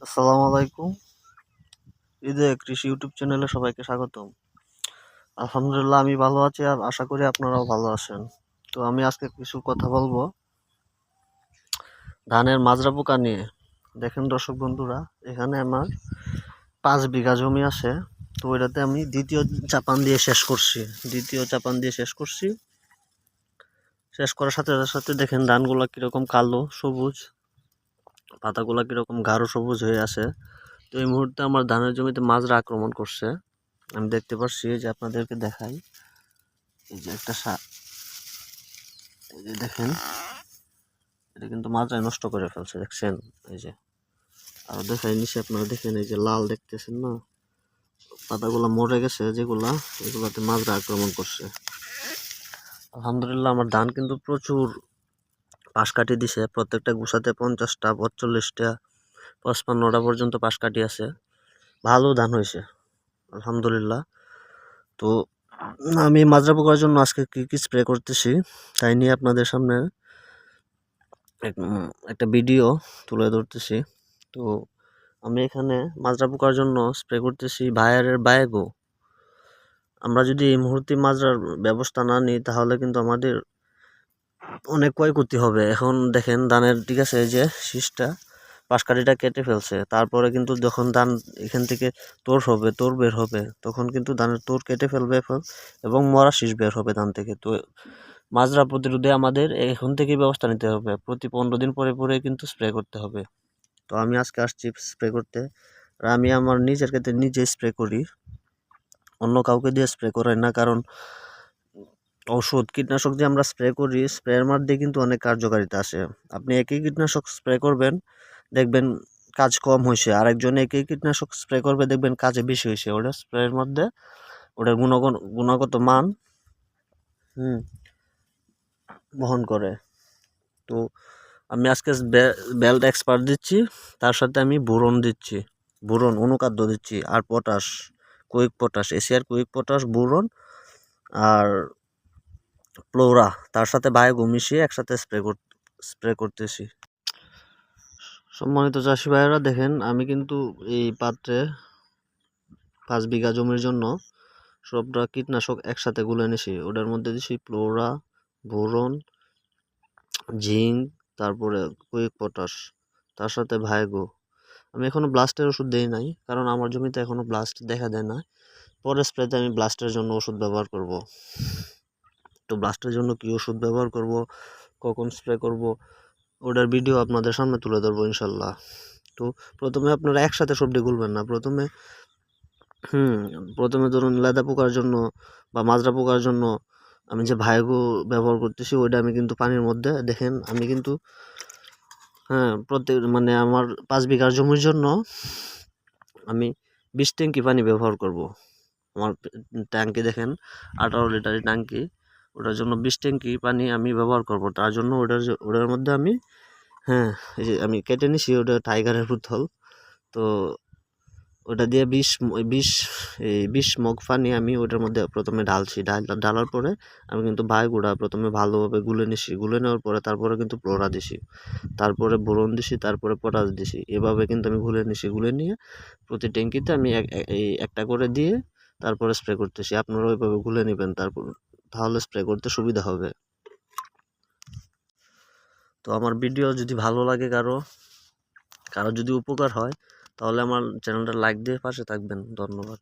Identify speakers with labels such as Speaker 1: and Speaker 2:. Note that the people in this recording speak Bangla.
Speaker 1: আসসালামু আলাইকুম। ঈদে কৃষি ইউটিউব চ্যানেলে সবাইকে স্বাগতম। আলহামদুলিল্লাহ আমি ভালো আছি আর আশা করি আপনারাও ভালো আছেন। তো আমি আজকে কিছু কথা বলবো ধানের মাজরা পোকা নিয়ে। দেখেন দর্শক বন্ধুরা, এখানে আমার 5 বিঘা জমি আছে। তো ওইটাতে আমি দ্বিতীয় চাপান দিয়ে শেষ করছি। শেষ করার সাথে সাথে দেখেন ধানগুলা কিরকম কালো সবুজ, পাতাগুলা কিরকম গাঢ় সবুজ হয়ে আছে। তো এই মুহূর্তে আমার ধানের জমিতে মাজরা আক্রমণ করছে। আমি দেখতে পাচ্ছি যে আপনাদেরকে দেখাই, এই যে একটা এই যে দেখেন, এটা কিন্তু মাজরায় নষ্ট করে ফেলছে, দেখছেন? এই যে আর দেখাই নিচে আপনারা দেখেন, এই যে লাল দেখতেছেন না, পাতাগুলা মরে গেছে যেগুলা, এগুলাতে মাজরা আক্রমণ করছে। আলহামদুলিল্লাহ আমার ধান কিন্তু প্রচুর পাশ কাটি দিছে, প্রত্যেকটা গুছাতে 50টা 45টা 55টা পর্যন্ত পাশ কাটি আছে। ভালো ধান হয়েছে আলহামদুলিল্লাহ। তো আমি মাজরা পোকার জন্য আজকে কি কি স্প্রে করতেছি তাই নিয়ে আপনাদের সামনে একটা ভিডিও তুলে ধরতেছি। তো আমি এখানে মাজরা পোকার জন্য স্প্রে করতেছি ভায়ারের বায়োগো। আমরা যদি এই মুহূর্তে মাজরার ব্যবস্থা না নিই তাহলে কিন্তু আমাদের অনেক ক্ষয়ক্ষতি হবে। এখন দেখেন ধানের, ঠিক আছে, এই যে শীষটা পাশকাঠিটা কেটে ফেলছে, তারপরে কিন্তু যখন ধান এখান থেকে তোর বের হবে, তখন কিন্তু ধানের তোর কেটে ফেলবে এবং মরা শীষ বের হবে ধান থেকে। তো মাজরা প্রতিরোধে আমাদের এখন থেকেই ব্যবস্থা নিতে হবে, প্রতি 15 দিন পরে পরে কিন্তু স্প্রে করতে হবে। তো আমি আজকে আসছি স্প্রে করতে, আর আমি আমার নিজের ক্ষেত্রে নিজে স্প্রে করি, অন্য কাউকে দিয়ে স্প্রে করাই না। কারণ কীটনাশক যে আমরা স্প্রে করি, স্প্রের মধ্যে কিন্তু অনেক কার্যকারিতা আছে। আপনি একই কীটনাশক স্প্রে করবেন, দেখবেন কাজ কম হয়েছে, আরেকজন একই কীটনাশক স্প্রে করবে, দেখবেন কাজে বেশি হয়েছে। ওটা স্প্রের মধ্যে ওটার গুণগত মান বহন করে। তো আমি আজকে বেল্ট এক্সপার্ট দিচ্ছি, তার সাথে আমি বোরন দিচ্ছি, বোরন অনুখাদ্য দিচ্ছি, আর পটাশ, কুইক পটাশ, এশিয়ার কুইক পটাশ, বোরন আর ফ্লোরা, তার সাথে বায়োগো মিশিয়ে একসাথে স্প্রে করতেছি। সম্মানিত চাষি ভাইয়েরা, দেখেন আমি কিন্তু এই পাত্রে 5 বিঘা জমির জন্য সবটা কীটনাশক একসাথে গুলে নিছি। ওটার মধ্যে দিছি ফ্লোরা, বোরন, জিঙ্ক, তারপরে কুইক পটাশ, তার সাথে ভায়োগো। আমি এখনো ব্লাস্টের ওষুধ দেই নাই, কারণ আমার জমিতে এখনো ব্লাস্ট দেখা দেয় না। পরে স্প্রেতে আমি ব্লাস্টের জন্য ওষুধ ব্যবহার করব। তো ব্লাস্টের জন্য কি ওষুধ ব্যবহার করব, কখন স্প্রে করব, ওটার ভিডিও আপনাদের সামনে তুলে ধরবো ইনশাল্লাহ। তো প্রথমে আপনারা একসাথে সবটি গুলবেন না, প্রথমে ধরুন লেদা পোকার জন্য বা মাজরা পোকার জন্য আমি যে ভায়োগো ব্যবহার করতেছি, ওইটা আমি কিন্তু পানির মধ্যে, দেখেন আমি কিন্তু মানে আমার 5 বিঘার জমির জন্য আমি 20 ট্যাঙ্কি পানি ব্যবহার করব। আমার ট্যাঙ্কি দেখেন 18 লিটারের ট্যাঙ্কি, ওটার জন্য 20 ট্যাঙ্কি পানি আমি ব্যবহার করব। তার জন্য ওটার মধ্যে আমি এই যে আমি কেটে নিছি, ওটা টাইগারের বোতল। তো ওটা দিয়ে 20 মগ পানি আমি ওটার মধ্যে প্রথমে ঢালার পরে আমি কিন্তু বায়োগোটা প্রথমে ভালোভাবে গুলে নেওয়ার পরে তারপরে কিন্তু ফ্লোরা দিছি, তারপরে বোরন দিছি, তারপরে পটাশ দিছি। এভাবে কিন্তু আমি গুলে নিয়ে প্রতি ট্যাঙ্কিতে আমি একটা করে দিয়ে তারপরে স্প্রে করতেছি। আপনারা ওইভাবে গুলে নেবেন, তাহলে স্প্রে করতে সুবিধা হবে। তো আমার ভিডিও যদি ভালো লাগে, কারো যদি উপকার হয়, তাহলে আমার চ্যানেলটা লাইক দিয়ে পাশে থাকবেন। ধন্যবাদ।